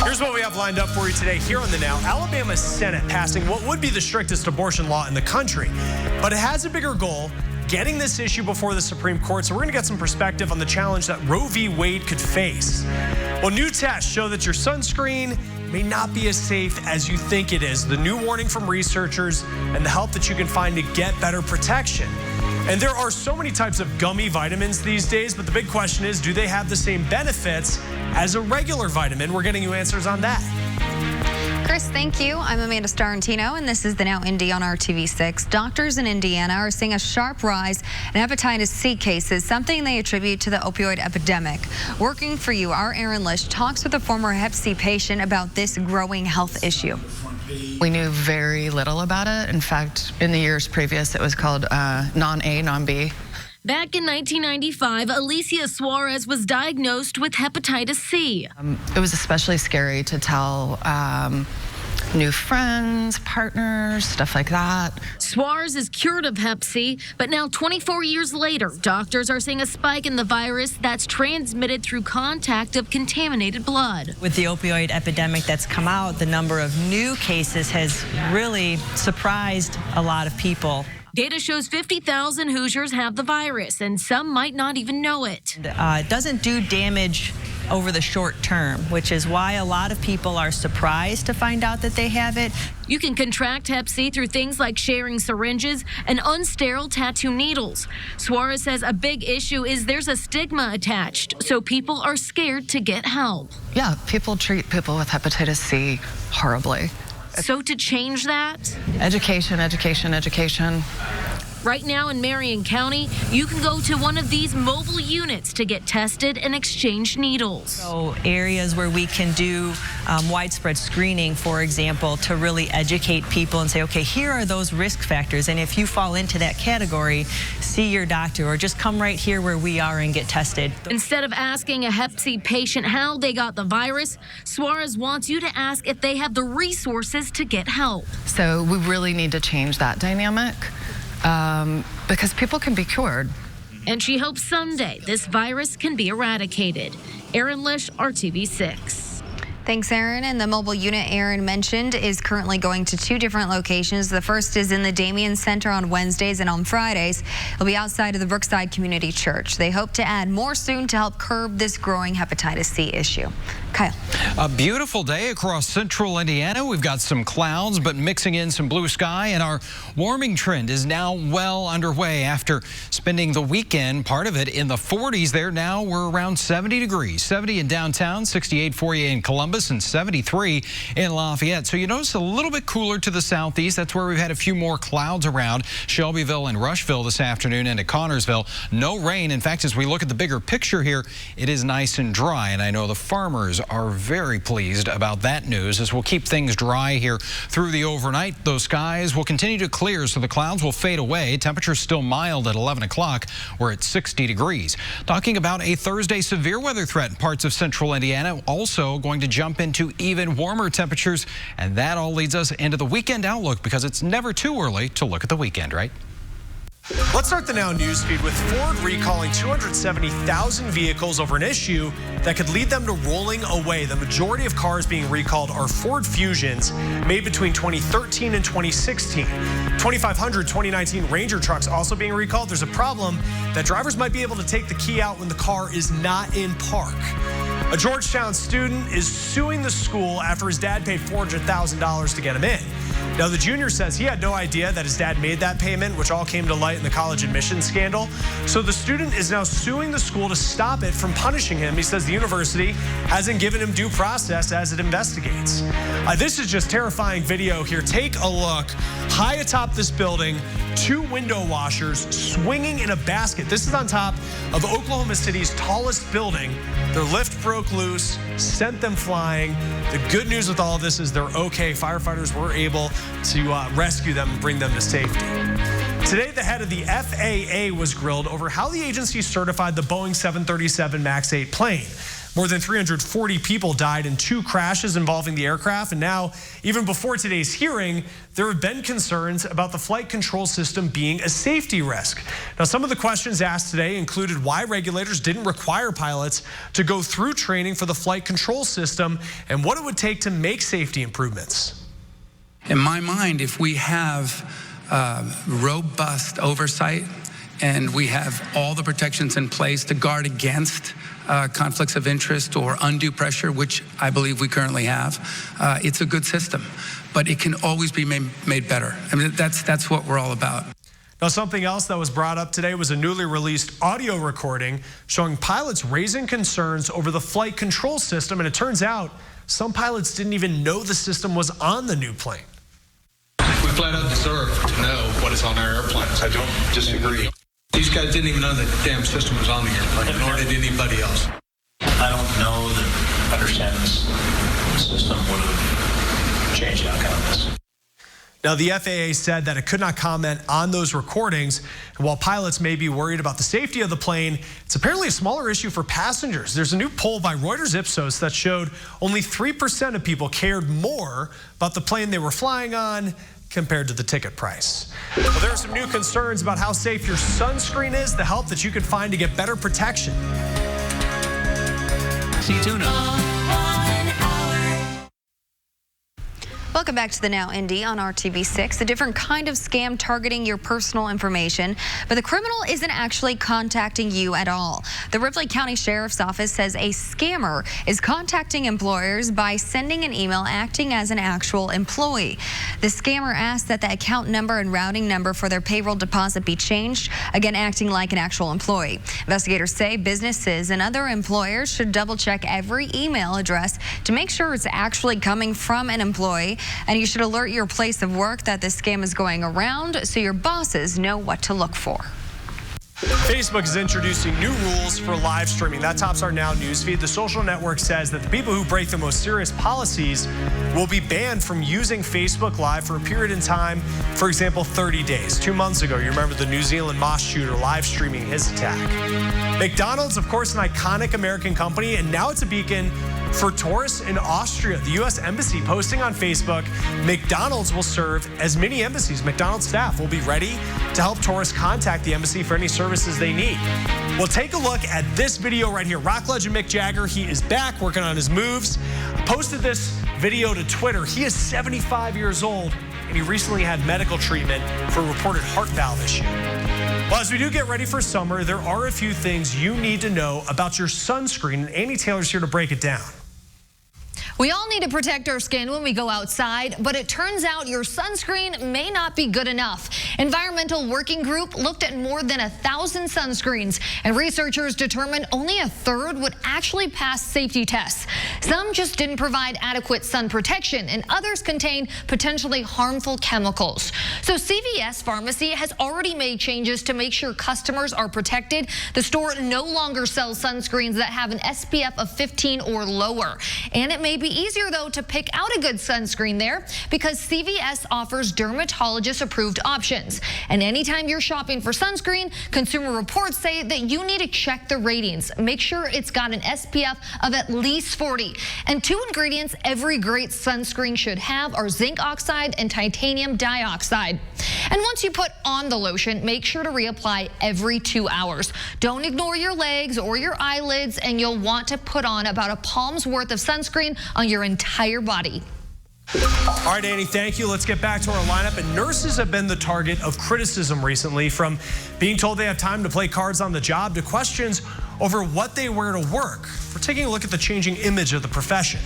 Here's what we have lined up for you today here on The Now. Alabama's Senate passing what would be the strictest abortion law in the country, but it has a bigger goal, getting this issue before the Supreme Court. So we're going to get some perspective on the challenge that Roe v. Wade could face. Well, new tests show that your sunscreen may not be as safe as you think it is. The new warning from researchers and the help that you can find to get better protection. And there are so many types of gummy vitamins these days, but the big question is, do they have the same benefits as a regular vitamin? We're getting you answers on that. Chris, thank you. I'm Amanda Starantino, and this is The Now Indy on RTV6. Doctors in Indiana are seeing a sharp rise in hepatitis C cases, something they attribute to the opioid epidemic. Working for you, our Aaron Lish talks with a former Hep C patient about this growing health issue. We knew very little about it. In fact, in the years previous, it was called non-A, non-B. Back in 1995, Alicia Suarez was diagnosed with hepatitis C. It was especially scary to tell new friends, partners, stuff like that. Suarez is cured of Hep C, but now 24 years later, doctors are seeing a spike in the virus that's transmitted through contact of contaminated blood. With the opioid epidemic that's come out, the number of new cases has really surprised a lot of people. Data shows 50,000 Hoosiers have the virus, and some might not even know it. It doesn't do damage over the short term, which is why a lot of people are surprised to find out that they have it. You can contract Hep C through things like sharing syringes and unsterile tattoo needles. Suarez says a big issue is there's a stigma attached, so people are scared to get help. Yeah, people treat people with hepatitis C horribly. So to change that? Education, education, education. Right now in Marion County, you can go to one of these mobile units to get tested and exchange needles. So areas where we can do widespread screening, for example, to really educate people and say, okay, here are those risk factors, and if you fall into that category, see your doctor or just come right here where we are and get tested. Instead of asking a Hep C patient how they got the virus, Suarez wants you to ask if they have the resources to get help. So we really need to change that dynamic. Because people can be cured. And she hopes someday this virus can be eradicated. Aaron Lish, RTV6. Thanks, Aaron. And the mobile unit Aaron mentioned is currently going to 2 different locations. The first is in the Damien Center on Wednesdays, and on Fridays, it'll be outside of the Brookside Community Church. They hope to add more soon to help curb this growing hepatitis C issue. Kyle. A beautiful day across central Indiana. We've got some clouds, but mixing in some blue sky, and our warming trend is now well underway after spending the weekend, part of it in the 40s there. Now we're around 70 degrees, 70 in downtown, 68 for you in Columbus, and 73 in Lafayette. So you notice a little bit cooler to the southeast. That's where we've had a few more clouds around Shelbyville and Rushville this afternoon, and at Connorsville. No rain. In fact, as we look at the bigger picture here, it is nice and dry, and I know the farmers are very pleased about that news as we'll keep things dry here through the overnight. Those skies will continue to clear, so the clouds will fade away. Temperatures still mild at 11 o'clock. We're at 60 degrees. Talking about a Thursday severe weather threat in parts of central Indiana, also going to jump into even warmer temperatures, and that all leads us into the weekend outlook, because it's never too early to look at the weekend, right? Let's start the Now news feed with Ford recalling 270,000 vehicles over an issue that could lead them to rolling away. The majority of cars being recalled are Ford Fusions made between 2013 and 2016. 2,500 2019 Ranger trucks also being recalled. There's a problem that drivers might be able to take the key out when the car is not in park. A Georgetown student is suing the school after his dad paid $400,000 to get him in. Now, the junior says he had no idea that his dad made that payment, which all came to light in the college admissions scandal. So the student is now suing the school to stop it from punishing him. He says the university hasn't given him due process as it investigates. This is just terrifying video here. Take a look. High atop this building, 2 window washers swinging in a basket. This is on top of Oklahoma City's tallest building. Their lift broke loose, sent them flying. The good news with all of this is they're okay. Firefighters were able to rescue them and bring them to safety. Today, the head of the FAA was grilled over how the agency certified the Boeing 737 MAX 8 plane. More than 340 people died in 2 crashes involving the aircraft. And now, even before today's hearing, there have been concerns about the flight control system being a safety risk. Now, some of the questions asked today included why regulators didn't require pilots to go through training for the flight control system and what it would take to make safety improvements. In my mind, if we have robust oversight and we have all the protections in place to guard against conflicts of interest or undue pressure, which I believe we currently have, it's a good system, but it can always be made better. I mean, that's what we're all about. Now, something else that was brought up today was a newly released audio recording showing pilots raising concerns over the flight control system, and it turns out some pilots didn't even know the system was on the new plane. We flat out deserve to know what is on our airplanes. I don't disagree. These guys didn't even know the damn system was on the airplane, nor did anybody else. I don't know that understanding this system would have changed the outcome of this. Now, the FAA said that it could not comment on those recordings. And while pilots may be worried about the safety of the plane, it's apparently a smaller issue for passengers. There's a new poll by Reuters Ipsos that showed only 3% of people cared more about the plane they were flying on compared to the ticket price. Well, there are some new concerns about how safe your sunscreen is, the help that you can find to get better protection. See you tuna. Welcome back to the Now Indy on RTV6. A different kind of scam targeting your personal information, but the criminal isn't actually contacting you at all. The Ripley County Sheriff's Office says a scammer is contacting employers by sending an email acting as an actual employee. The scammer asks that the account number and routing number for their payroll deposit be changed, again acting like an actual employee. Investigators say businesses and other employers should double check every email address to make sure it's actually coming from an employee. And you should alert your place of work that this scam is going around so your bosses know what to look for. Facebook is introducing new rules for live streaming. That tops our Now newsfeed. The social network says that the people who break the most serious policies will be banned from using Facebook Live for a period in time, for example, 30 days. 2 months ago, you remember the New Zealand mosque shooter live streaming his attack. McDonald's, of course, an iconic American company, and now it's a beacon for tourists in Austria. The U.S. Embassy posting on Facebook, McDonald's will serve as mini embassies. McDonald's staff will be ready to help tourists contact the embassy for any services they need. Well, take a look at this video right here. Rock legend Mick Jagger, he is back working on his moves. Posted this video to Twitter. He is 75 years old, and he recently had medical treatment for a reported heart valve issue. Well, as we do get ready for summer, there are a few things you need to know about your sunscreen, and Annie Taylor's here to break it down. We all need to protect our skin when we go outside, but it turns out your sunscreen may not be good enough. Environmental Working Group looked at more than 1,000 sunscreens, and researchers determined only a third would actually pass safety tests. Some just didn't provide adequate sun protection, and others contain potentially harmful chemicals. So CVS Pharmacy has already made changes to make sure customers are protected. The store no longer sells sunscreens that have an SPF of 15 or lower, and it may be easier, though, to pick out a good sunscreen there because CVS offers dermatologist-approved options. And anytime you're shopping for sunscreen, Consumer Reports say that you need to check the ratings. Make sure it's got an SPF of at least 40. And 2 ingredients every great sunscreen should have are zinc oxide and titanium dioxide. And once you put on the lotion, make sure to reapply every 2 hours. Don't ignore your legs or your eyelids, and you'll want to put on about a palm's worth of sunscreen on your entire body. All right, Annie, thank you. Let's get back to our lineup. And nurses have been the target of criticism recently, from being told they have time to play cards on the job to questions over what they wear to work. We're taking a look at the changing image of the profession.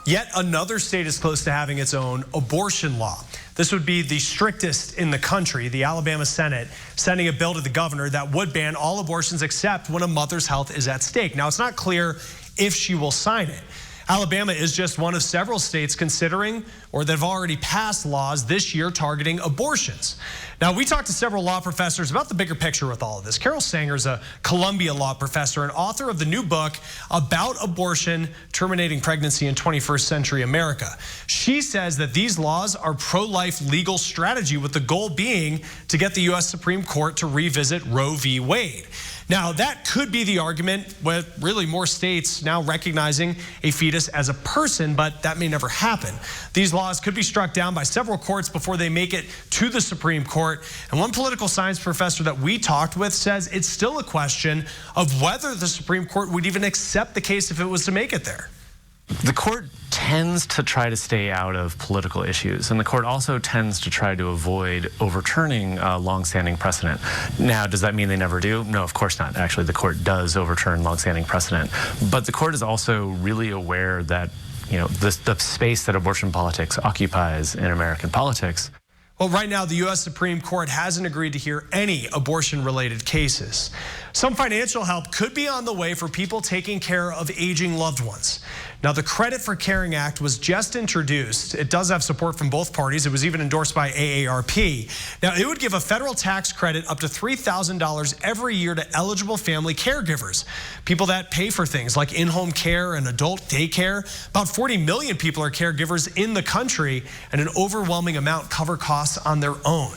Yet another state is close to having its own abortion law. This would be the strictest in the country. The Alabama Senate sending a bill to the governor that would ban all abortions except when a mother's health is at stake. Now, it's not clear if she will sign it. Alabama is just one of several states considering or that have already passed laws this year targeting abortions. Now, we talked to several law professors about the bigger picture with all of this. Carol Sanger is a Columbia law professor and author of the new book about abortion, terminating pregnancy in 21st century America. She says that these laws are pro-life legal strategy, with the goal being to get the U.S. Supreme Court to revisit Roe v. Wade. Now, that could be the argument with really more states now recognizing a fetus as a person, but that may never happen. These laws could be struck down by several courts before they make it to the Supreme Court. And one political science professor that we talked with says it's still a question of whether the Supreme Court would even accept the case if it was to make it there. The court tends to try to stay out of political issues, and the court also tends to try to avoid overturning longstanding precedent. Now, does that mean they never do? No, of course not. Actually, the court does overturn longstanding precedent, but the court is also really aware that, you know, the space that abortion politics occupies in American politics. Well, right now, the U.S. Supreme Court hasn't agreed to hear any abortion-related cases. Some financial help could be on the way for people taking care of aging loved ones. Now, the Credit for Caring Act was just introduced. It does have support from both parties. It was even endorsed by AARP. Now, it would give a federal tax credit up to $3,000 every year to eligible family caregivers, people that pay for things like in-home care and adult daycare. About 40 million people are caregivers in the country, and an overwhelming amount cover costs on their own.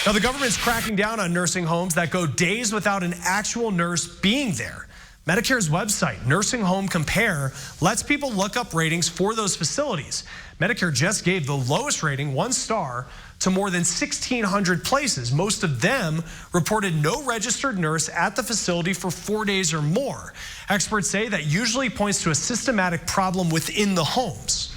Now, the government's cracking down on nursing homes that go days without an actual nurse being there. Medicare's website, Nursing Home Compare, lets people look up ratings for those facilities. Medicare just gave the lowest rating, 1 star, to more than 1,600 places. Most of them reported no registered nurse at the facility for 4 days or more. Experts say that usually points to a systematic problem within the homes.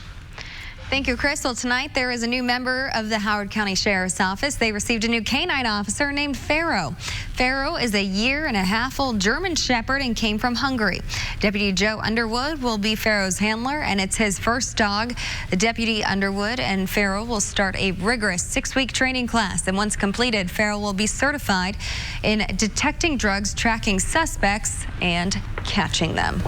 Thank you, Chris. Well, tonight there is a new member of the Howard County Sheriff's Office. They received a new canine officer named Pharaoh. Pharaoh is a 1.5-year-old German Shepherd and came from Hungary. Deputy Joe Underwood will be Pharaoh's handler, and it's his first dog. The Deputy Underwood and Pharaoh will start a rigorous 6-week training class, and once completed, Pharaoh will be certified in detecting drugs, tracking suspects, and catching them.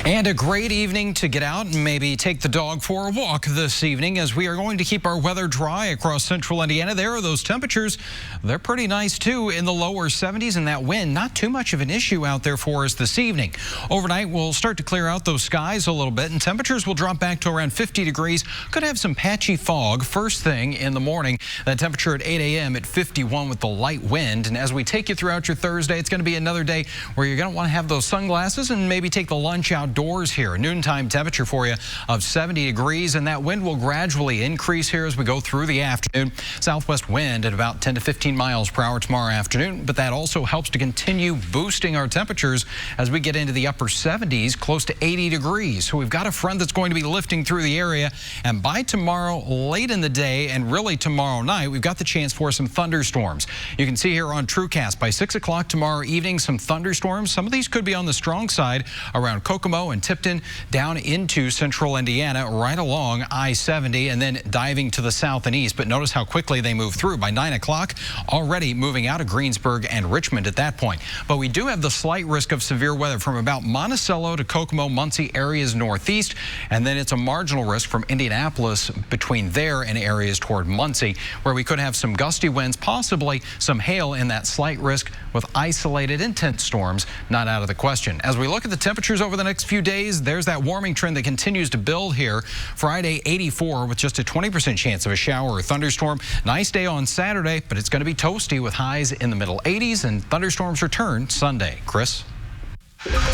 And a great evening to get out and maybe take the dog for a walk this evening, as we are going to keep our weather dry across central Indiana. There are those temperatures. They're pretty nice, too, in the lower 70s, and that wind, not too much of an issue out there for us this evening. Overnight, we'll start to clear out those skies a little bit, and temperatures will drop back to around 50 degrees. Could have some patchy fog first thing in the morning. That temperature at 8 a.m. at 51 with the light wind. And as we take you throughout your Thursday, it's going to be another day where you're going to want to have those sunglasses and maybe take the lunch outdoors here. A noontime temperature for you of 70 degrees, and that wind will gradually increase here as we go through the afternoon. Southwest wind at about 10 to 15 miles per hour tomorrow afternoon, but that also helps to continue boosting our temperatures as we get into the upper 70s, close to 80 degrees. So we've got a front that's going to be lifting through the area, and by tomorrow late in the day and really tomorrow night, we've got the chance for some thunderstorms. You can see here on TrueCast by 6 o'clock tomorrow evening some thunderstorms. Some of these could be on the strong side around Kokomo and Tipton down into central Indiana, right along I-70, and then diving to the south and east. But notice how quickly they move through. By 9 o'clock, already moving out of Greensburg and Richmond at that point. But we do have the slight risk of severe weather from about Monticello to Kokomo, Muncie areas northeast, and then it's a marginal risk from Indianapolis between there and areas toward Muncie, where we could have some gusty winds, possibly some hail in that slight risk with isolated intense storms not out of the question. As we look at the temperatures over the next few days, there's that warming trend that continues to build here. Friday, 84 with just a 20% chance of a shower or thunderstorm. Nice day on Saturday, but it's going to be toasty with highs in the middle 80s, and thunderstorms return Sunday. Chris?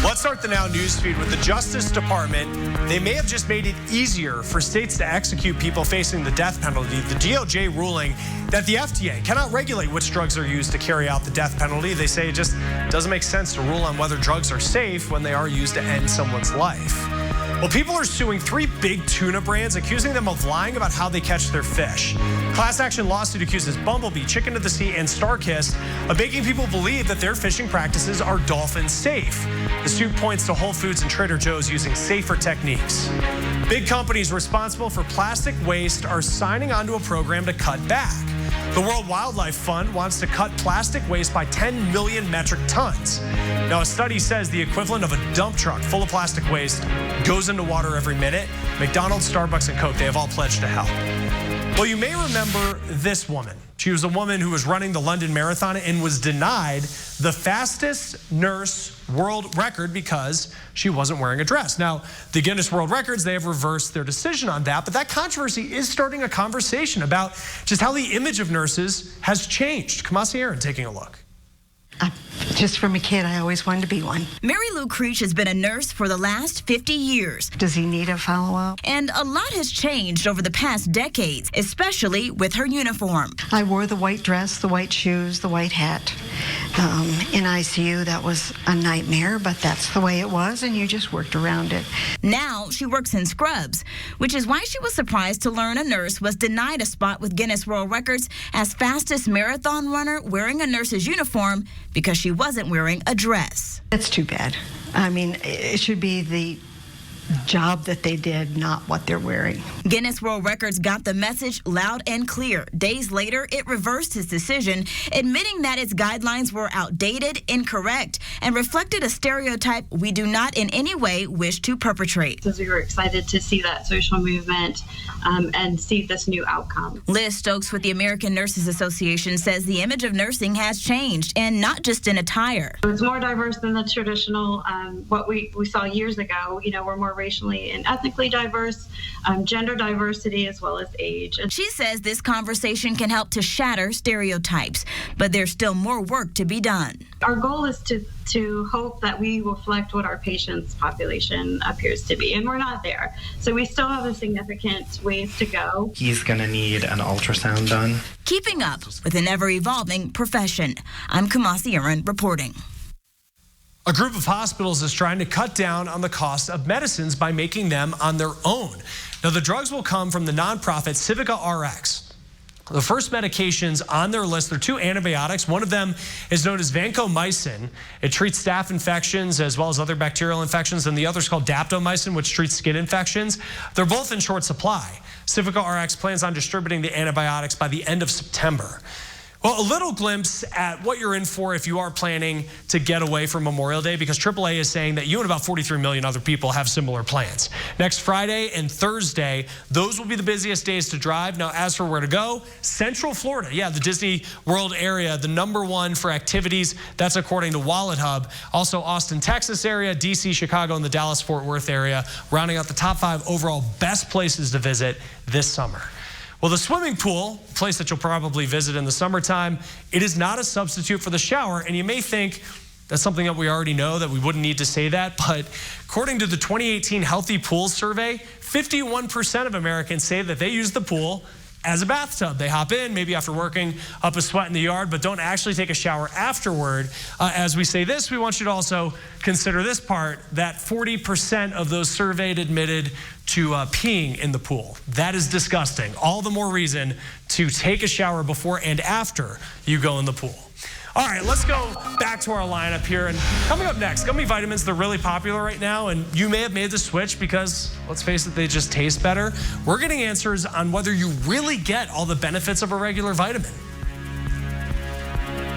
Let's start the Now news feed with the Justice Department. They may have just made it easier for states to execute people facing the death penalty. The DOJ ruling that the FDA cannot regulate which drugs are used to carry out the death penalty. They say it just doesn't make sense to rule on whether drugs are safe when they are used to end someone's life. Well, people are suing 3 big tuna brands, accusing them of lying about how they catch their fish. Class action lawsuit accuses Bumblebee, Chicken to the Sea, and Starkist of making people believe that their fishing practices are dolphin safe. The suit points to Whole Foods and Trader Joe's using safer techniques. Big companies responsible for plastic waste are signing onto a program to cut back. The World Wildlife Fund wants to cut plastic waste by 10 million metric tons. Now, a study says the equivalent of a dump truck full of plastic waste goes into water every minute. McDonald's, Starbucks, and Coke, they have all pledged to help. Well, you may remember this woman. She was a woman who was running the London Marathon and was denied the fastest nurse world record because she wasn't wearing a dress. Now, the Guinness World Records, they have reversed their decision on that, but that controversy is starting a conversation about just how the image of nurses has changed. Kamasi Aaron taking a look. Just from a kid, I always wanted to be one. Mary Lou Creech has been a nurse for the last 50 years. Does he need a follow-up? And a lot has changed over the past decades, especially with her uniform. I wore the white dress, the white shoes, the white hat. In ICU, that was a nightmare, but that's the way it was, and you just worked around it. Now she works in scrubs, which is why she was surprised to learn a nurse was denied a spot with Guinness World Records as fastest marathon runner wearing a nurse's uniform because she wasn't wearing a dress. That's too bad. I mean, it should be the job that they did, not what they're wearing. Guinness World Records got the message loud and clear. Days later, it reversed its decision, admitting that its guidelines were outdated, incorrect, and reflected a stereotype we do not in any way wish to perpetrate. Because we were excited to see that social movement and see this new outcome. Liz Stokes with the American Nurses Association says the image of nursing has changed, and not just in attire. It's more diverse than the traditional, what we saw years ago. You know, we're more racially and ethnically diverse, gender diversity, as well as age. And she says this conversation can help to shatter stereotypes, but there's still more work to be done. Our goal is to hope that we reflect what our patients' population appears to be, and we're not there. So we still have a significant ways to go. He's going to need an ultrasound done. Keeping up with an ever-evolving profession. I'm Kamasi Aaron reporting. A group of hospitals is trying to cut down on the cost of medicines by making them on their own. Now, the drugs will come from the nonprofit Civica RX. The first medications on their list, they're two antibiotics. One of them is known as vancomycin. It treats staph infections as well as other bacterial infections, and the other is called daptomycin, which treats skin infections. They're both in short supply. Civica RX plans on distributing the antibiotics by the end of September. Well, a little glimpse at what you're in for if you are planning to get away for Memorial Day, because AAA is saying that you and about 43 million other people have similar plans. Next Friday and Thursday, those will be the busiest days to drive. Now, as for where to go, Central Florida, yeah, the Disney World area, the #1 for activities. That's according to Wallet Hub. Also, Austin, Texas area, DC, Chicago, and the Dallas-Fort Worth area, rounding out the top 5 overall best places to visit this summer. Well, the swimming pool, a place that you'll probably visit in the summertime, it is not a substitute for the shower. And you may think that's something that we already know, that we wouldn't need to say that. But according to the 2018 Healthy Pools Survey, 51% of Americans say that they use the pool as a bathtub. They hop in, maybe after working up a sweat in the yard, but don't actually take a shower afterward. As we say this, we want you to also consider this part, that 40% of those surveyed admitted to peeing in the pool. That is disgusting. All the more reason to take a shower before and after you go in the pool. All right, let's go back to our lineup here. And coming up next, gummy vitamins, they're really popular right now, and you may have made the switch because, let's face it, they just taste better. We're getting answers on whether you really get all the benefits of a regular vitamin.